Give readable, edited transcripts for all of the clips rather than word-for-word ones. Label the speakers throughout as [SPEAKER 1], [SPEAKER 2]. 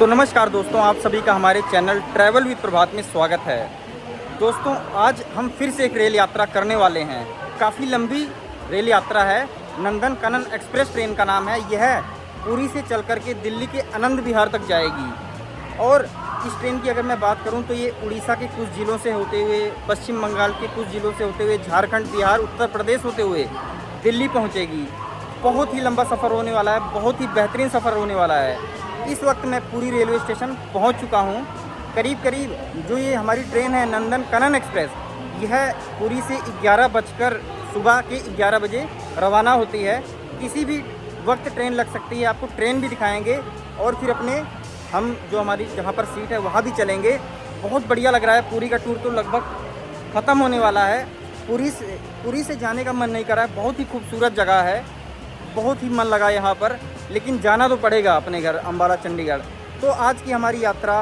[SPEAKER 1] तो नमस्कार दोस्तों, आप सभी का हमारे चैनल ट्रैवल विद प्रभात में स्वागत है। दोस्तों, आज हम फिर से एक रेल यात्रा करने वाले हैं। काफ़ी लंबी रेल यात्रा है। नंदन कानन एक्सप्रेस ट्रेन का नाम है। यह पुरी से चल कर के दिल्ली के आनंद विहार तक जाएगी। और इस ट्रेन की अगर मैं बात करूं तो ये उड़ीसा के कुछ ज़िलों से होते हुए, पश्चिम बंगाल के कुछ ज़िलों से होते हुए, झारखंड, बिहार, उत्तर प्रदेश होते हुए दिल्ली पहुँचेगी। बहुत ही लंबा सफ़र होने वाला है, बहुत ही बेहतरीन सफ़र होने वाला है। इस वक्त मैं पुरी रेलवे स्टेशन पहुंच चुका हूं। करीब जो ये हमारी ट्रेन है नंदन कानन एक्सप्रेस, यह पुरी से सुबह के 11 बजे रवाना होती है। किसी भी वक्त ट्रेन लग सकती है। आपको ट्रेन भी दिखाएंगे और फिर हम जो हमारी जहां पर सीट है वहां भी चलेंगे। बहुत बढ़िया लग रहा है। पुरी का टूर तो लगभग ख़त्म होने वाला है। पुरी से जाने का मन नहीं कर रहा है। बहुत ही खूबसूरत जगह है, बहुत ही मन लगा यहाँ पर, लेकिन जाना तो पड़ेगा अपने घर अम्बाला चंडीगढ़। तो आज की हमारी यात्रा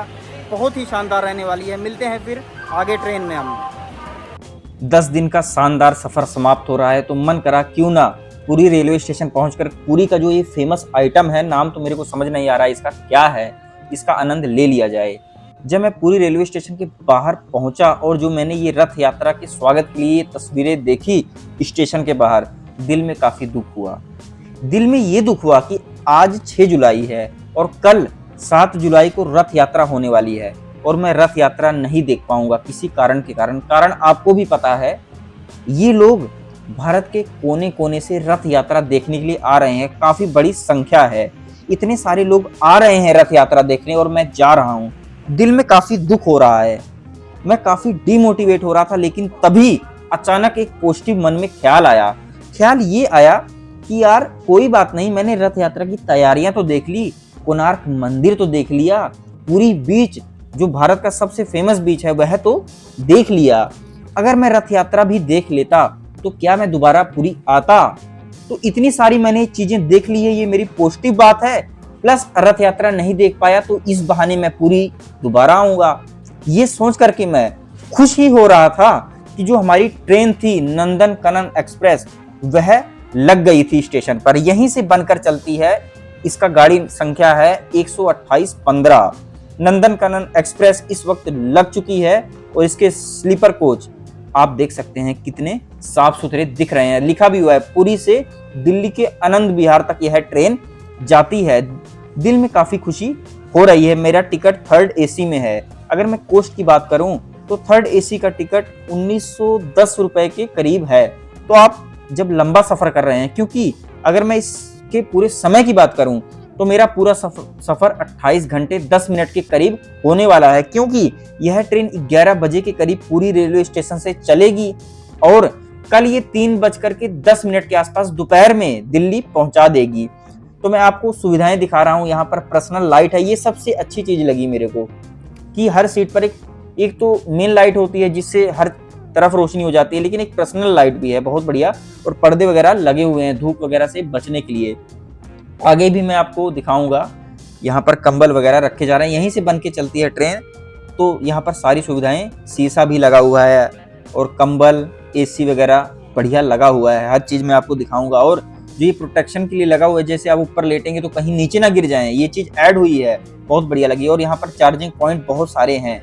[SPEAKER 1] बहुत ही शानदार रहने वाली है। मिलते हैं फिर आगे ट्रेन में। हम
[SPEAKER 2] 10 दिन का शानदार सफर समाप्त हो रहा है तो मन करा क्यों ना पुरी रेलवे स्टेशन पहुंचकर पुरी का जो ये फेमस आइटम है, नाम तो मेरे को समझ नहीं आ रहा है इसका क्या है, इसका आनंद ले लिया जाए। जब मैं पुरी रेलवे स्टेशन के बाहर पहुंचा और जो मैंने ये रथ यात्रा के स्वागत के लिए तस्वीरें देखी स्टेशन के बाहर, दिल में काफी दुख हुआ। दिल में ये दुख हुआ कि आज 6 जुलाई है और कल 7 जुलाई को रथ यात्रा होने वाली है और मैं रथ यात्रा नहीं देख पाऊंगा किसी कारण के कारण आपको भी पता है। ये लोग भारत के कोने कोने से रथ यात्रा देखने के लिए आ रहे हैं। काफी बड़ी संख्या है, इतने सारे लोग आ रहे हैं रथ यात्रा देखने और मैं जा रहा हूँ। दिल में काफी दुख हो रहा है, मैं काफी डिमोटिवेट हो रहा था। लेकिन तभी अचानक एक पॉजिटिव मन में ख्याल ये आया कि यार कोई बात नहीं, मैंने रथ यात्रा की तैयारियां तो देख ली, कोणार्क मंदिर तो देख लिया, पुरी बीच जो भारत का सबसे फेमस बीच है वह तो देख लिया। अगर मैं रथ यात्रा भी देख लेता तो क्या मैं दोबारा पुरी आता? तो इतनी सारी मैंने चीजें देख ली है, ये मेरी पॉजिटिव बात है। प्लस रथ यात्रा नहीं देख पाया तो इस बहाने मैं पुरी दोबारा आऊंगा। ये सोच करके मैं खुश ही हो रहा था कि जो हमारी ट्रेन थी नंदन कानन एक्सप्रेस, वह लग गई थी स्टेशन पर। यहीं से बनकर चलती है। इसका गाड़ी संख्या है 128-15। नंदन कानन एक्सप्रेस इस वक्त लग चुकी है और इसके स्लीपर कोच आप देख सकते हैं कितने साफ सुथरे दिख रहे हैं। लिखा भी हुआ है पुरी से दिल्ली के आनंद विहार तक यह ट्रेन जाती है। दिल में काफी खुशी हो रही है। मेरा टिकट 3rd AC में है। अगर मैं कॉस्ट की बात करूं तो 3rd AC का टिकट 1910 रुपए के करीब है। तो आप जब लंबा सफर कर रहे हैं, क्योंकि अगर मैं इसके पूरे समय की बात करूं तो मेरा पूरा सफर 28 घंटे 10 मिनट के करीब होने वाला है, क्योंकि यह ट्रेन 11 बजे के करीब पुरी रेलवे स्टेशन से चलेगी और कल ये 3:10 के आसपास दोपहर में दिल्ली पहुंचा देगी। तो मैं आपको सुविधाएं दिखा रहा हूं। यहाँ पर पर्सनल लाइट है, ये सबसे अच्छी चीज लगी मेरे को कि हर सीट पर एक तो मेन लाइट होती है जिससे हर तरफ रोशनी हो जाती है, लेकिन एक पर्सनल लाइट भी है बहुत बढ़िया, और पर्दे वगैरह लगे हुए हैं धूप वगैरह से बचने के लिए। आगे भी मैं आपको दिखाऊंगा। यहाँ पर कंबल वगैरह रखे जा रहे हैं, यहीं से बन के चलती है ट्रेन। तो यहाँ पर सारी सुविधाएं, शीशा भी लगा हुआ है और कंबल, AC वगैरह बढ़िया लगा हुआ है। हर चीज मैं आपको दिखाऊंगा। और जो ये प्रोटेक्शन के लिए लगा हुआ है, जैसे आप ऊपर लेटेंगे तो कहीं नीचे ना गिर जाएं, ये चीज ऐड हुई है, बहुत बढ़िया लगी। और यहाँ पर चार्जिंग पॉइंट बहुत सारे हैं,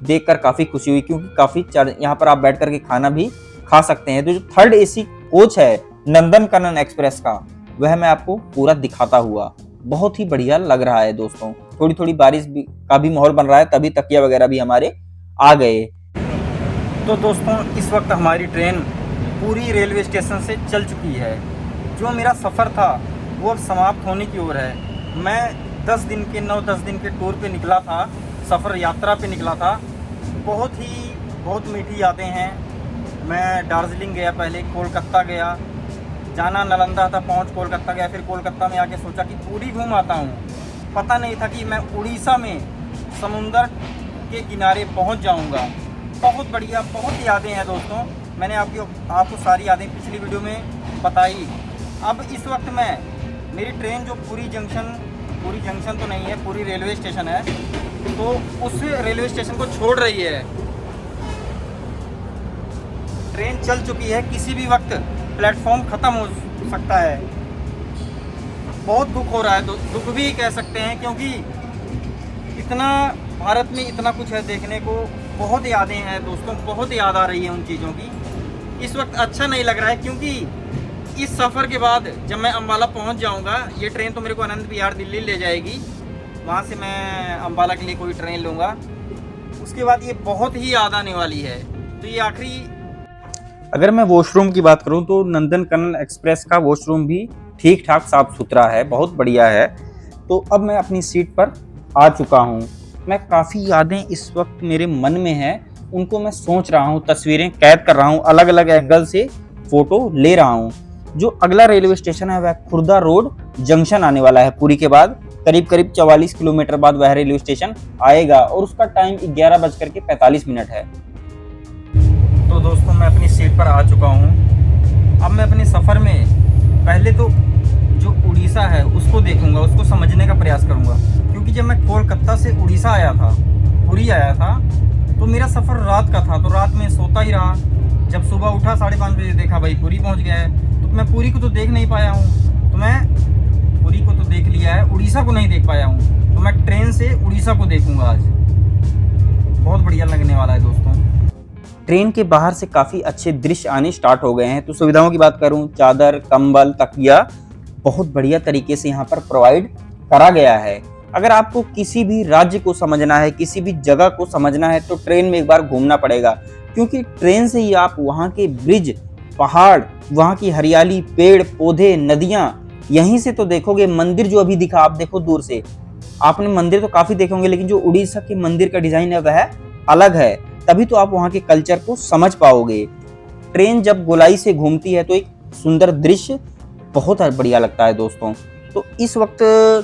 [SPEAKER 2] देखकर काफी खुशी हुई, क्योंकि काफी यहाँ पर आप बैठ करके खाना भी खा सकते हैं। तो जो 3rd AC कोच है नंदन कानन एक्सप्रेस का, वह मैं आपको पूरा दिखाता हुआ, बहुत ही बढ़िया लग रहा है दोस्तों। थोड़ी बारिश का भी माहौल बन रहा है, तभी तकिया वगैरह भी हमारे आ गए।
[SPEAKER 1] तो दोस्तों, इस वक्त हमारी ट्रेन पुरी रेलवे स्टेशन से चल चुकी है। जो मेरा सफ़र था वो अब समाप्त होने की ओर है। मैं 10 दिन के टूर पे निकला था, सफ़र यात्रा पे निकला था। बहुत मीठी यादें हैं। मैं दार्जिलिंग गया, पहले कोलकाता गया, जाना नालंदा था, पहुंच कोलकाता गया, फिर कोलकाता में आके सोचा कि पूरी घूम आता हूं। पता नहीं था कि मैं उड़ीसा में समुंदर के किनारे पहुंच जाऊंगा। बहुत बढ़िया, बहुत यादें हैं दोस्तों। मैंने आपको सारी यादें पिछली वीडियो में बताई। अब इस वक्त मेरी ट्रेन जो पुरी जंक्शन तो नहीं है, पुरी रेलवे स्टेशन है, तो उस रेलवे स्टेशन को छोड़ रही है। ट्रेन चल चुकी है, किसी भी वक्त प्लेटफॉर्म ख़त्म हो सकता है। बहुत दुख हो रहा है, दुख भी कह सकते हैं, क्योंकि इतना भारत में इतना कुछ है देखने को, बहुत यादें हैं दोस्तों, बहुत याद आ रही है उन चीज़ों की। इस वक्त अच्छा नहीं लग रहा है क्योंकि इस सफ़र के बाद जब मैं अम्बाला पहुंच जाऊंगा, ये ट्रेन तो मेरे को आनंद विहार दिल्ली ले जाएगी, वहां से मैं अम्बाला के लिए कोई ट्रेन लूँगा। उसके बाद ये बहुत ही याद आने वाली है। तो ये आखिरी,
[SPEAKER 2] अगर मैं वॉशरूम की बात करूं तो नंदन कनन एक्सप्रेस का वॉशरूम भी ठीक ठाक साफ सुथरा है, बहुत बढ़िया है। तो अब मैं अपनी सीट पर आ चुका हूं। मैं काफ़ी यादें इस वक्त मेरे मन में हैं, उनको मैं सोच रहा हूं, तस्वीरें कैद कर रहा हूं, अलग अलग एंगल से फ़ोटो ले रहा हूं। जो अगला रेलवे स्टेशन है वह खुर्दा रोड जंक्शन आने वाला है। पुरी के बाद करीब 44 किलोमीटर बाद वह रेलवे स्टेशन आएगा और उसका टाइम 11:45 है।
[SPEAKER 1] तो दोस्तों मैं अपनी सीट पर आ चुका हूँ। अब मैं अपने सफ़र में पहले तो जो उड़ीसा है उसको देखूंगा, उसको समझने का प्रयास करूंगा, क्योंकि जब मैं कोलकाता से उड़ीसा आया था, पुरी आया था, तो मेरा सफ़र रात का था, तो रात में सोता ही रहा। जब सुबह उठा 5:30 बजे, देखा भाई पुरी पहुँच गया है, तो मैं पुरी को तो देख नहीं पाया हूँ। तो मैं पुरी को तो देख लिया है, उड़ीसा को नहीं देख पाया हूँ, तो मैं ट्रेन से उड़ीसा को देखूंगा आज। बहुत बढ़िया लगने वाला है दोस्तों।
[SPEAKER 2] ट्रेन के बाहर से काफ़ी अच्छे दृश्य आने स्टार्ट हो गए हैं। तो सुविधाओं की बात करूं, चादर, कंबल, तकिया बहुत बढ़िया तरीके से यहाँ पर प्रोवाइड करा गया है। अगर आपको किसी भी राज्य को समझना है, किसी भी जगह को समझना है, तो ट्रेन में एक बार घूमना पड़ेगा, क्योंकि ट्रेन से ही आप वहाँ के ब्रिज, पहाड़, वहाँ की हरियाली, पेड़ पौधे, नदियाँ, यहीं से तो देखोगे। मंदिर जो अभी दिखा, आप देखो दूर से, आपने मंदिर तो काफ़ी देखे होंगे, लेकिन जो उड़ीसा के मंदिर का डिज़ाइन है वह अलग है, तभी तो आप वहाँ के कल्चर को समझ पाओगे। ट्रेन जब गोलाई से घूमती है तो एक सुंदर दृश्य बहुत बढ़िया लगता है दोस्तों। तो इस वक्त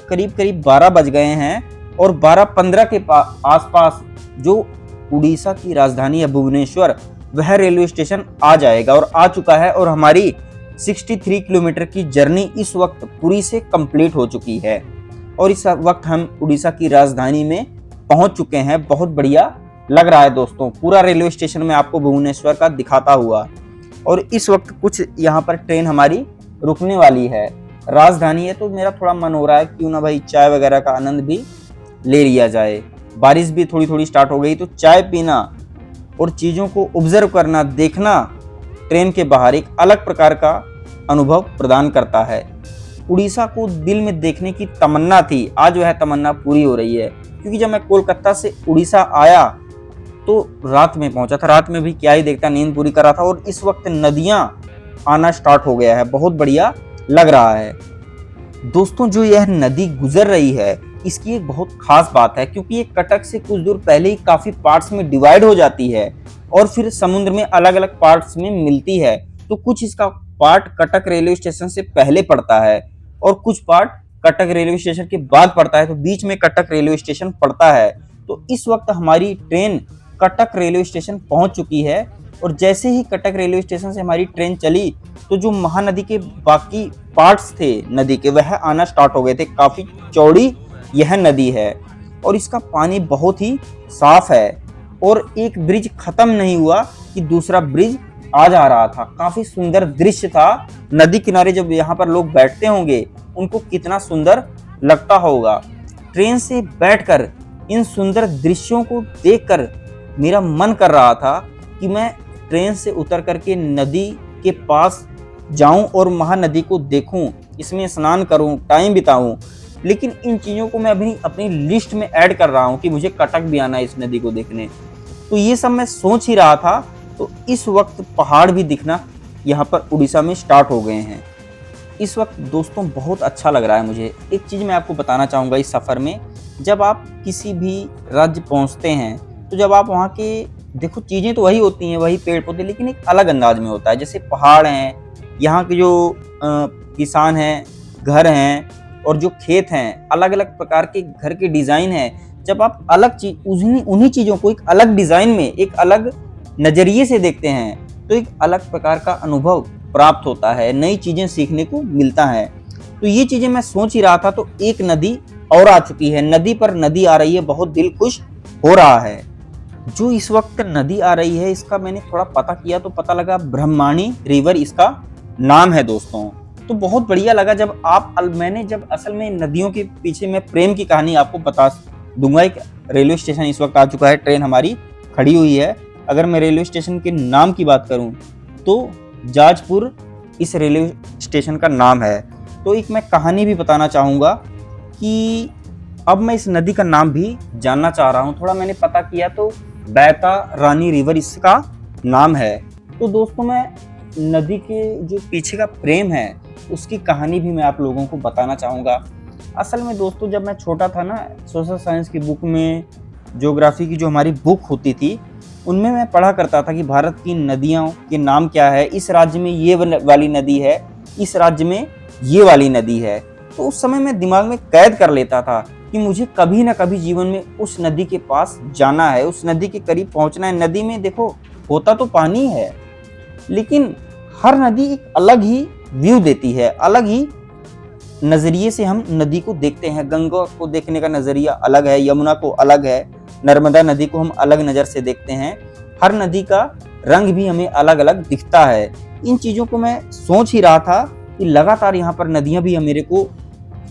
[SPEAKER 2] करीब 12 बज गए हैं और 12:15 के आसपास जो उड़ीसा की राजधानी है भुवनेश्वर, वह रेलवे स्टेशन आ जाएगा और आ चुका है। और हमारी 63 किलोमीटर की जर्नी इस वक्त पुरी से कंप्लीट हो चुकी है और इस वक्त हम उड़ीसा की राजधानी में पहुंच चुके हैं। बहुत बढ़िया लग रहा है दोस्तों, पूरा रेलवे स्टेशन में आपको भुवनेश्वर का दिखाता हुआ। और इस वक्त कुछ यहाँ पर ट्रेन हमारी रुकने वाली है। राजधानी है तो मेरा थोड़ा मन हो रहा है क्यों ना भाई चाय वगैरह का आनंद भी ले लिया जाए। बारिश भी थोड़ी थोड़ी स्टार्ट हो गई, तो चाय पीना और चीज़ों को ऑब्जर्व करना, देखना ट्रेन के बाहर एक अलग प्रकार का अनुभव प्रदान करता है। उड़ीसा को दिल में देखने की तमन्ना थी, आज वह तमन्ना पूरी हो रही है। क्योंकि जब मैं कोलकाता से उड़ीसा आया तो रात में पहुंचा था, रात में भी क्या ही देखता, नींद पूरी कर रहा था। और इस वक्त नदियां आना स्टार्ट हो गया है, बहुत बढ़िया लग रहा है दोस्तों। जो यह नदी गुजर रही है इसकी एक बहुत खास बात है, क्योंकि ये कटक से कुछ दूर पहले ही काफी पार्ट्स में डिवाइड हो जाती है और फिर समुद्र में अलग अलग पार्ट्स में मिलती है। तो कुछ इसका पार्ट कटक रेलवे स्टेशन से पहले पड़ता है और कुछ पार्ट कटक रेलवे स्टेशन के बाद पड़ता है, तो बीच में कटक रेलवे स्टेशन पड़ता है। तो इस वक्त हमारी ट्रेन कटक रेलवे स्टेशन पहुंच चुकी है और जैसे ही कटक रेलवे स्टेशन से हमारी ट्रेन चली तो जो महानदी के बाकी पार्ट्स थे नदी के, वह आना स्टार्ट हो गए थे। काफ़ी चौड़ी यह नदी है और इसका पानी बहुत ही साफ है और एक ब्रिज खत्म नहीं हुआ कि दूसरा ब्रिज आ जा रहा था। काफ़ी सुंदर दृश्य था। नदी किनारे जब यहाँ पर लोग बैठते होंगे उनको कितना सुंदर लगता होगा। ट्रेन से बैठकर इन सुंदर दृश्यों को देखकर मेरा मन कर रहा था कि मैं ट्रेन से उतर करके नदी के पास जाऊं और महानदी को देखूं, इसमें स्नान करूं, टाइम बिताऊं। लेकिन इन चीज़ों को मैं अभी अपनी लिस्ट में ऐड कर रहा हूं कि मुझे कटक भी आना है इस नदी को देखने। तो ये सब मैं सोच ही रहा था, तो इस वक्त पहाड़ भी दिखना यहाँ पर उड़ीसा में स्टार्ट हो गए हैं। इस वक्त दोस्तों बहुत अच्छा लग रहा है मुझे। एक चीज़ मैं आपको बताना चाहूँगा, इस सफ़र में जब आप किसी भी राज्य पहुँचते हैं तो जब आप वहाँ के देखो, चीज़ें तो वही होती हैं, वही पेड़ पौधे, लेकिन एक अलग अंदाज में होता है। जैसे पहाड़ हैं, यहाँ के जो किसान हैं, घर हैं और जो खेत हैं, अलग अलग प्रकार के घर के डिज़ाइन हैं। जब आप अलग चीज उन्हीं चीज़ों को एक अलग डिज़ाइन में, एक अलग नज़रिए से देखते हैं तो एक अलग प्रकार का अनुभव प्राप्त होता है, नई चीज़ें सीखने को मिलता है। तो ये चीज़ें मैं सोच ही रहा था, तो एक नदी और आ चुकी है। नदी पर नदी आ रही है, बहुत दिल खुश हो रहा है। जो इस वक्त नदी आ रही है इसका मैंने थोड़ा पता किया तो पता लगा ब्रह्माणी रिवर इसका नाम है दोस्तों। तो बहुत बढ़िया लगा जब मैंने जब असल में नदियों के पीछे मैं प्रेम की कहानी आपको दूंगा। एक रेलवे स्टेशन इस वक्त आ चुका है, ट्रेन हमारी खड़ी हुई है। अगर मैं रेलवे स्टेशन के नाम की बात करूं तो जाजपुर इस रेलवे स्टेशन का नाम है। तो एक मैं कहानी भी बताना चाहूँगा कि अब मैं इस नदी का नाम भी जानना चाह रहा हूँ। थोड़ा मैंने पता किया तो बैता रानी रिवर इसका नाम है। तो दोस्तों मैं नदी के जो पीछे का प्रेम है उसकी कहानी भी मैं आप लोगों को बताना चाहूँगा। असल में दोस्तों जब मैं छोटा था ना, सोशल साइंस की बुक में, ज्योग्राफी की जो हमारी बुक होती थी उनमें मैं पढ़ा करता था कि भारत की नदियों के नाम क्या है, इस राज्य में ये वाली नदी है, इस राज्य में ये वाली नदी है। तो उस समय मैं दिमाग में कैद कर लेता था कि मुझे कभी ना कभी जीवन में उस नदी के पास जाना है, उस नदी के करीब पहुंचना है। नदी में देखो होता तो पानी है, लेकिन हर नदी एक अलग ही व्यू देती है, अलग ही नजरिए से हम नदी को देखते हैं। गंगा को देखने का नजरिया अलग है, यमुना को अलग है, नर्मदा नदी को हम अलग नज़र से देखते हैं। हर नदी का रंग भी हमें अलग अलग दिखता है। इन चीज़ों को मैं सोच ही रहा था कि लगातार यहाँ पर नदियाँ भी मेरे को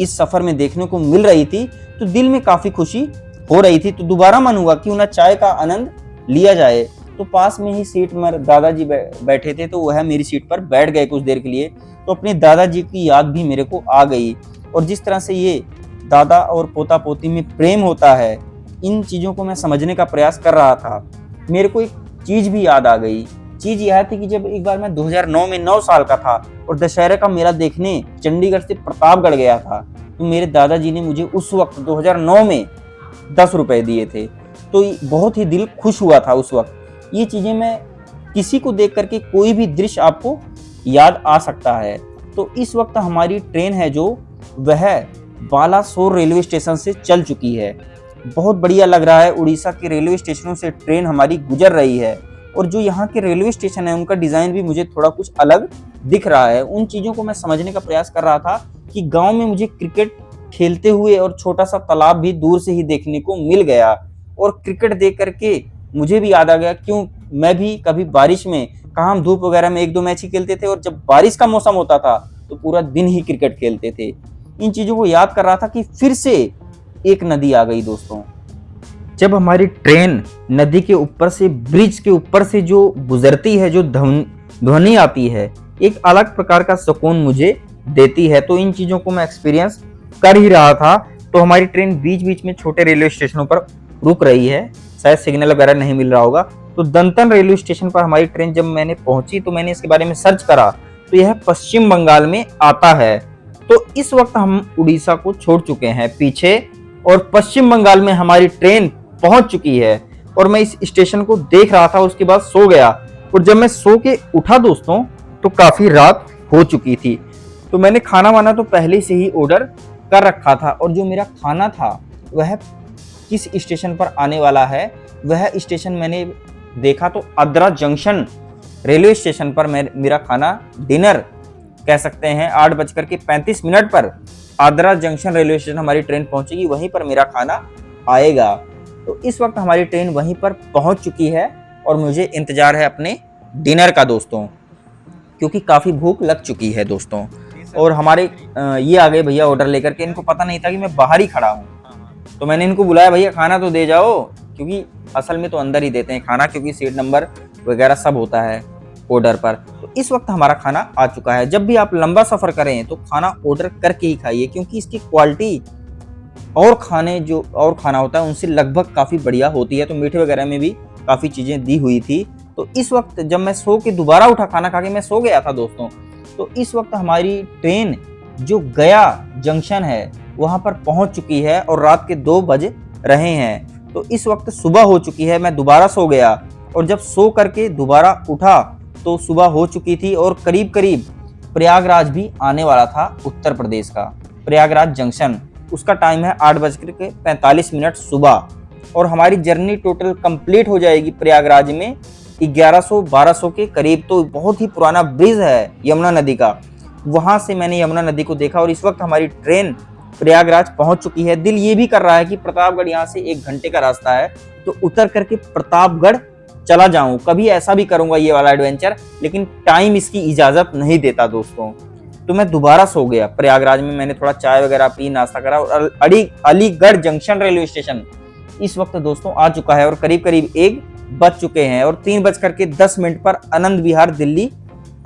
[SPEAKER 2] इस सफ़र में देखने को मिल रही थी, तो दिल में काफ़ी खुशी हो रही थी। तो दोबारा मन हुआ क्यों ना चाय का आनंद लिया जाए। तो पास में ही सीट में दादाजी बैठे थे, तो वह मेरी सीट पर बैठ गए कुछ देर के लिए। तो अपने दादाजी की याद भी मेरे को आ गई, और जिस तरह से ये दादा और पोता पोती में प्रेम होता है, इन चीज़ों को मैं समझने का प्रयास कर रहा था। मेरे को एक चीज़ भी याद आ गई। चीज़ यह थी कि जब एक बार मैं 2009 में 9 साल का था और दशहरे का मेला देखने चंडीगढ़ से प्रतापगढ़ गया था, तो मेरे दादाजी ने मुझे उस वक्त 2009 में 10 रुपए दिए थे। तो बहुत ही दिल खुश हुआ था उस वक्त। ये चीज़ें मैं किसी को देख करके कोई भी दृश्य आपको याद आ सकता है। तो इस वक्त हमारी ट्रेन है जो वह बालासोर रेलवे स्टेशन से चल चुकी है। बहुत बढ़िया लग रहा है, उड़ीसा के रेलवे स्टेशनों से ट्रेन हमारी गुजर रही है, और जो यहाँ के रेलवे स्टेशन है उनका डिज़ाइन भी मुझे थोड़ा कुछ अलग दिख रहा है। उन चीज़ों को मैं समझने का प्रयास कर रहा था कि गांव में मुझे क्रिकेट खेलते हुए और छोटा सा तालाब भी दूर से ही देखने को मिल गया, और क्रिकेट देख करके मुझे भी याद आ गया क्यों मैं भी कभी बारिश में, कहाँ हम धूप वगैरह में 1-2 मैच ही खेलते थे, और जब बारिश का मौसम होता था तो पूरा दिन ही क्रिकेट खेलते थे। इन चीज़ों को याद कर रहा था कि फिर से एक नदी आ गई दोस्तों। जब हमारी ट्रेन नदी के ऊपर से, ब्रिज के ऊपर से जो गुजरती है, जो ध्वनि आती है, एक अलग प्रकार का सुकून मुझे देती है। तो इन चीज़ों को मैं एक्सपीरियंस कर ही रहा था। तो हमारी ट्रेन बीच बीच में छोटे रेलवे स्टेशनों पर रुक रही है, शायद सिग्नल वगैरह नहीं मिल रहा होगा। तो दंतन रेलवे स्टेशन पर हमारी ट्रेन जब मैंने पहुंची तो मैंने इसके बारे में सर्च करा, तो यह पश्चिम बंगाल में आता है। तो इस वक्त हम उड़ीसा को छोड़ चुके हैं पीछे, और पश्चिम बंगाल में हमारी ट्रेन पहुंच चुकी है। और मैं इस स्टेशन को देख रहा था, उसके बाद सो गया, और जब मैं सो के उठा दोस्तों तो काफी रात हो चुकी थी। तो मैंने खाना वाना तो पहले से ही ऑर्डर कर रखा था, और जो मेरा खाना था वह किस स्टेशन पर आने वाला है, वह स्टेशन मैंने देखा तो आद्रा जंक्शन रेलवे स्टेशन पर मेरा खाना, डिनर कह सकते हैं, 8:35 पर आद्रा जंक्शन रेलवे स्टेशन हमारी ट्रेन पहुंचेगी, वहीं पर मेरा खाना आएगा। तो इस वक्त हमारी ट्रेन वहीं पर पहुंच चुकी है, और मुझे इंतजार है अपने डिनर का दोस्तों, क्योंकि काफ़ी भूख लग चुकी है दोस्तों। और हमारे ये आ गए भैया ऑर्डर लेकर के। इनको पता नहीं था कि मैं बाहर ही खड़ा हूँ, तो मैंने इनको बुलाया, भैया खाना तो दे जाओ, क्योंकि असल में तो अंदर ही देते हैं खाना, क्योंकि सीट नंबर वगैरह सब होता है ऑर्डर पर। तो इस वक्त हमारा खाना आ चुका है। जब भी आप लंबा सफ़र करें तो खाना ऑर्डर करके ही खाइए, क्योंकि इसकी क्वालिटी और खाना होता है उनसे लगभग काफ़ी बढ़िया होती है। तो मीठे वगैरह में भी काफ़ी चीज़ें दी हुई थी। तो इस वक्त जब मैं सो के दोबारा उठा, खाना खा के मैं सो गया था दोस्तों, तो इस वक्त हमारी ट्रेन जो गया जंक्शन है वहाँ पर पहुँच चुकी है, और रात के 2 बज रहे हैं। तो इस वक्त सुबह हो चुकी है। मैं दोबारा सो गया, और जब सो करके दोबारा उठा तो सुबह हो चुकी थी, और करीब करीब प्रयागराज भी आने वाला था, उत्तर प्रदेश का प्रयागराज जंक्शन। उसका टाइम है 8:45 सुबह, और हमारी जर्नी टोटल कंप्लीट हो जाएगी प्रयागराज में 1100-1200 के करीब। तो बहुत ही पुराना ब्रिज है यमुना नदी का, वहाँ से मैंने यमुना नदी को देखा। और इस वक्त हमारी ट्रेन प्रयागराज पहुँच चुकी है। दिल ये भी कर रहा है कि प्रतापगढ़ यहाँ से 1 घंटे का रास्ता है, तो उतर करके प्रतापगढ़ चला जाऊँ। कभी ऐसा भी करूँगा ये वाला एडवेंचर, लेकिन टाइम इसकी इजाज़त नहीं देता दोस्तों। तो मैं दोबारा सो गया। प्रयागराज में मैंने थोड़ा चाय वगैरह पी, नाश्ता करा और अलीगढ़ जंक्शन रेलवे स्टेशन इस वक्त दोस्तों आ चुका है और करीब करीब 1 बज चुके हैं और 3:10 पर आनंद विहार दिल्ली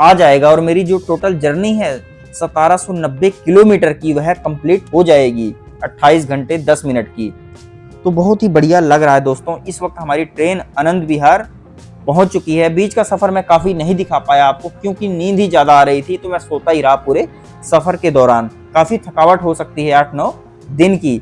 [SPEAKER 2] आ जाएगा और मेरी जो टोटल जर्नी है 1790 किलोमीटर की वह कंप्लीट हो जाएगी 28 घंटे 10 मिनट की। तो बहुत ही बढ़िया लग रहा है दोस्तों। इस वक्त हमारी ट्रेन आनंद विहार पहुंच चुकी है। बीच का सफर मैं काफी नहीं दिखा पाया आपको क्योंकि नींद ही ज्यादा आ रही थी, तो मैं सोता ही रहा पूरे सफर के दौरान। काफी थकावट हो सकती है 8-9 दिन की।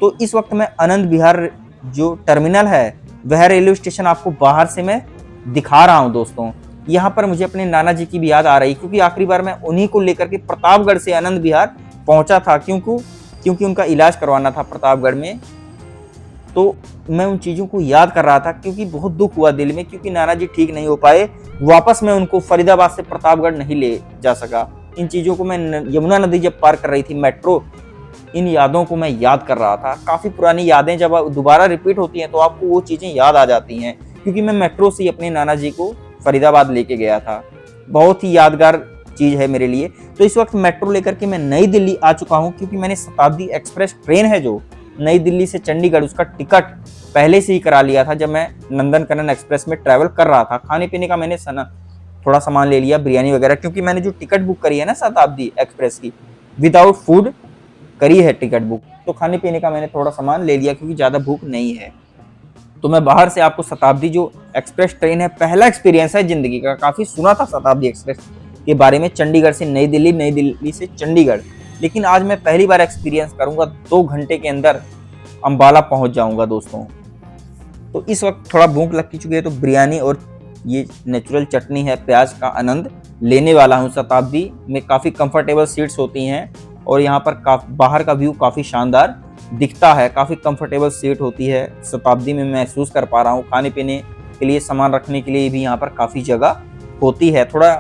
[SPEAKER 2] तो इस वक्त मैं आनंद विहार जो टर्मिनल है वह रेलवे स्टेशन आपको बाहर से मैं दिखा रहा हूं दोस्तों। यहाँ पर मुझे अपने नाना जी की भी याद आ रही क्योंकि आखिरी बार मैं उन्हीं को लेकर के प्रतापगढ़ से आनंद विहार पहुंचा था क्योंकि उनका इलाज करवाना था प्रतापगढ़ में। तो मैं उन चीज़ों को याद कर रहा था क्योंकि बहुत दुख हुआ दिल में क्योंकि नाना जी ठीक नहीं हो पाए। वापस मैं उनको फरीदाबाद से प्रतापगढ़ नहीं ले जा सका। इन चीज़ों को मैं यमुना नदी जब पार कर रही थी मेट्रो, इन यादों को मैं याद कर रहा था। काफ़ी पुरानी यादें जब दोबारा रिपीट होती हैं तो आपको वो चीज़ें याद आ जाती हैं क्योंकि मैं मेट्रो से अपने नाना जी को फरीदाबाद लेके गया था। बहुत ही यादगार चीज़ है मेरे लिए। तो इस वक्त मेट्रो लेकर के मैं नई दिल्ली आ चुका हूँ क्योंकि मैंने शताब्दी एक्सप्रेस ट्रेन है जो नई दिल्ली से चंडीगढ़, उसका टिकट पहले से ही करा लिया था जब मैं नंदन कनन एक्सप्रेस में ट्रैवल कर रहा था। खाने पीने का मैंने थोड़ा सामान ले लिया, बिरयानी वगैरह, क्योंकि मैंने जो टिकट बुक करी है ना शताब्दी एक्सप्रेस की, विदाउट फूड करी है टिकट बुक, तो खाने पीने का मैंने थोड़ा सामान ले लिया क्योंकि ज़्यादा भूख नहीं है। तो मैं बाहर से आपको शताब्दी जो एक्सप्रेस ट्रेन है, पहला एक्सपीरियंस है ज़िंदगी का। काफ़ी सुना था शताब्दी एक्सप्रेस के बारे में, चंडीगढ़ से नई दिल्ली, नई दिल्ली से चंडीगढ़, लेकिन आज मैं पहली बार एक्सपीरियंस करूंगा। 2 घंटे के अंदर अंबाला पहुंच जाऊंगा दोस्तों। तो इस वक्त थोड़ा भूख लग चुकी है तो बिरयानी और ये नेचुरल चटनी है प्याज का आनंद लेने वाला हूं। शताब्दी में काफ़ी कंफर्टेबल सीट्स होती हैं और यहाँ पर बाहर का व्यू काफ़ी शानदार दिखता है। काफ़ी कंफर्टेबल सीट होती है शताब्दी में, महसूस कर पा रहा हूँ। खाने पीने के लिए, सामान रखने के लिए भी यहाँ पर काफ़ी जगह होती है। थोड़ा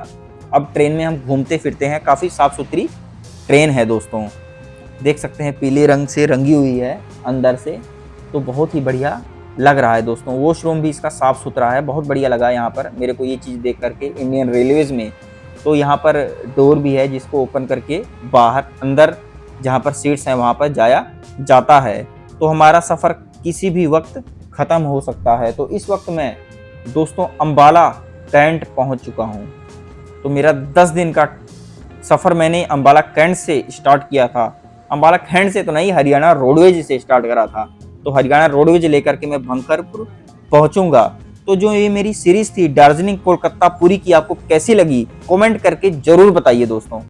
[SPEAKER 2] अब ट्रेन में हम घूमते फिरते हैं। काफ़ी साफ़ सुथरी ट्रेन है दोस्तों, देख सकते हैं पीले रंग से रंगी हुई है अंदर से, तो बहुत ही बढ़िया लग रहा है दोस्तों। वॉशरूम भी इसका साफ़ सुथरा है, बहुत बढ़िया लगा यहाँ पर मेरे को ये चीज़ देख करके इंडियन रेलवेज़ में। तो यहाँ पर डोर भी है जिसको ओपन करके बाहर अंदर जहाँ पर सीट्स हैं वहाँ पर जाया जाता है। तो हमारा सफ़र किसी भी वक्त ख़त्म हो सकता है। तो इस वक्त मैं दोस्तों अंबाला कैंट पहुँच चुका हूँ। तो मेरा 10 दिन का सफ़र मैंने अंबाला कैंट से स्टार्ट किया था। अंबाला कैंट से तो नहीं, हरियाणा रोडवेज से स्टार्ट करा था। तो हरियाणा रोडवेज लेकर के मैं भंकरपुर पहुंचूंगा। तो जो ये मेरी सीरीज थी दार्जिलिंग कोलकाता पूरी की, आपको कैसी लगी कमेंट करके जरूर बताइए दोस्तों।